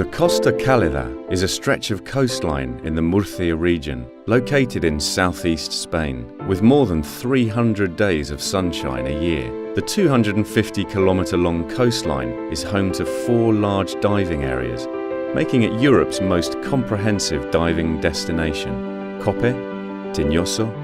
The Costa Cálida is a stretch of coastline in the Murcia region, located in southeast Spain. With more than 300 days of sunshine a year, the 250-kilometre-long coastline is home to 4 large diving areas, making it Europe's most comprehensive diving destination: Cope, Tinyoso,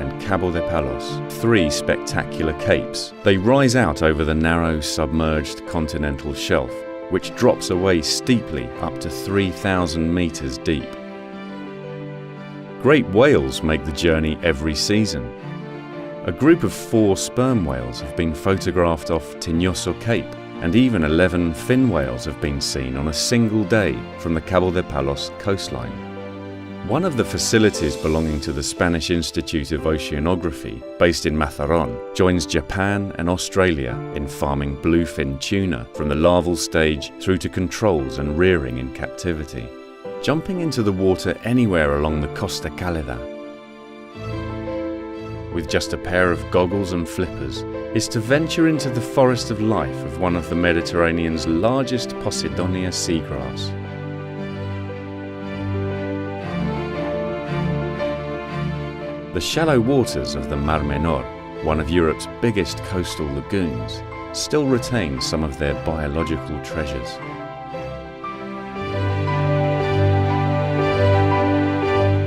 and Cabo de Palos. 3 spectacular capes. They rise out over the narrow, submerged continental shelf, which drops away steeply up to 3,000 meters deep. Great whales make the journey every season. A group of 4 sperm whales have been photographed off Tinyoso Cape, and even 11 fin whales have been seen on a single day from the Cabo de Palos coastline. One of the facilities belonging to the Spanish Institute of Oceanography, based in Mazarrón, joins Japan and Australia in farming bluefin tuna from the larval stage through to controls and rearing in captivity. Jumping into the water anywhere along the Costa Cálida with just a pair of goggles and flippers is to venture into the forest of life of one of the Mediterranean's largest Posidonia seagrass. The shallow waters of the Mar Menor, one of Europe's biggest coastal lagoons, still retain some of their biological treasures.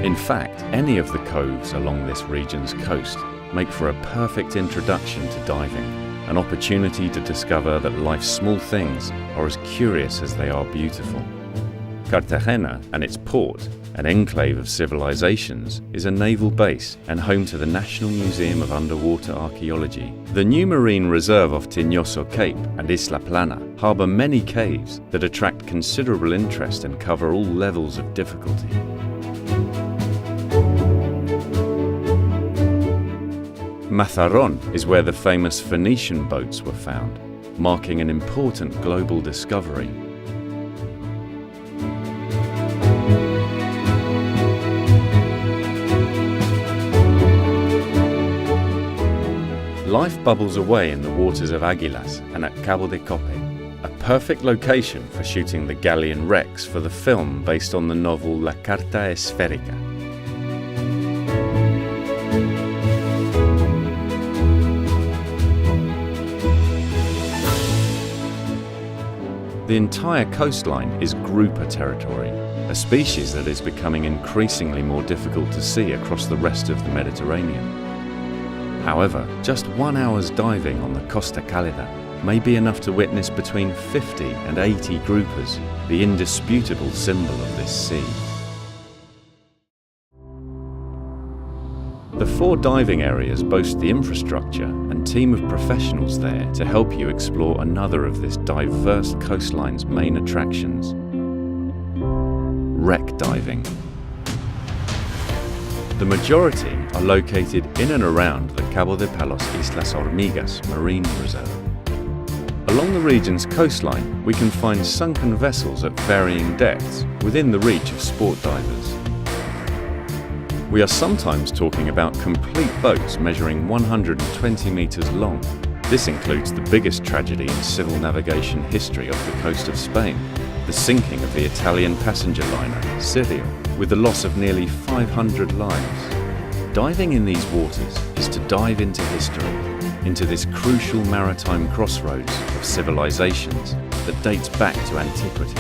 In fact, any of the coves along this region's coast make for a perfect introduction to diving, an opportunity to discover that life's small things are as curious as they are beautiful. Cartagena and its port, an enclave of civilizations, is a naval base and home to the National Museum of Underwater Archaeology. The new marine reserve off Tinyoso Cape and Isla Plana harbour many caves that attract considerable interest and cover all levels of difficulty. Mazarrón is where the famous Phoenician boats were found, marking an important global discovery. Life bubbles away in the waters of Águilas and at Cabo de Cope, a perfect location for shooting the galleon wrecks for the film based on the novel La Carta Esférica. The entire coastline is grouper territory, a species that is becoming increasingly more difficult to see across the rest of the Mediterranean. However, just 1 hour's diving on the Costa Cálida may be enough to witness between 50 and 80 groupers, the indisputable symbol of this sea. The 4 diving areas boast the infrastructure and team of professionals there to help you explore another of this diverse coastline's main attractions: wreck diving. The majority are located in and around the Cabo de Palos-Islas Hormigas marine reserve. Along the region's coastline, we can find sunken vessels at varying depths within the reach of sport divers. We are sometimes talking about complete boats measuring 120 meters long. This includes the biggest tragedy in civil navigation history off the coast of Spain, the sinking of the Italian passenger liner Región, with the loss of nearly 500 lives. Diving in these waters is to dive into history, into this crucial maritime crossroads of civilizations that dates back to antiquity.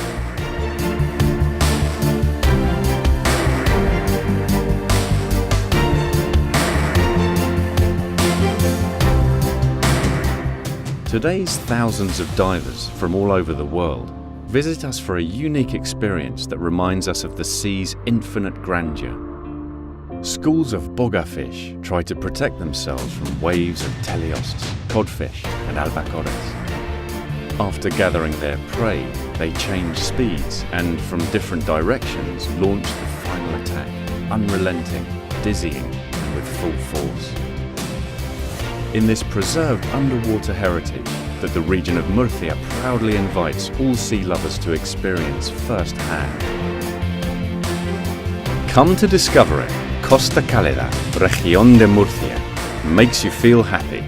Today's thousands of divers from all over the world visit us for a unique experience that reminds us of the sea's infinite grandeur. Schools of bogafish try to protect themselves from waves of teleosts, codfish and albacores. After gathering their prey, they change speeds and, from different directions, launch the final attack, unrelenting, dizzying and with full force. In this preserved underwater heritage that the region of Murcia proudly invites all sea lovers to experience firsthand. Come to discover it. Costa Cálida, Región de Murcia, makes you feel happy.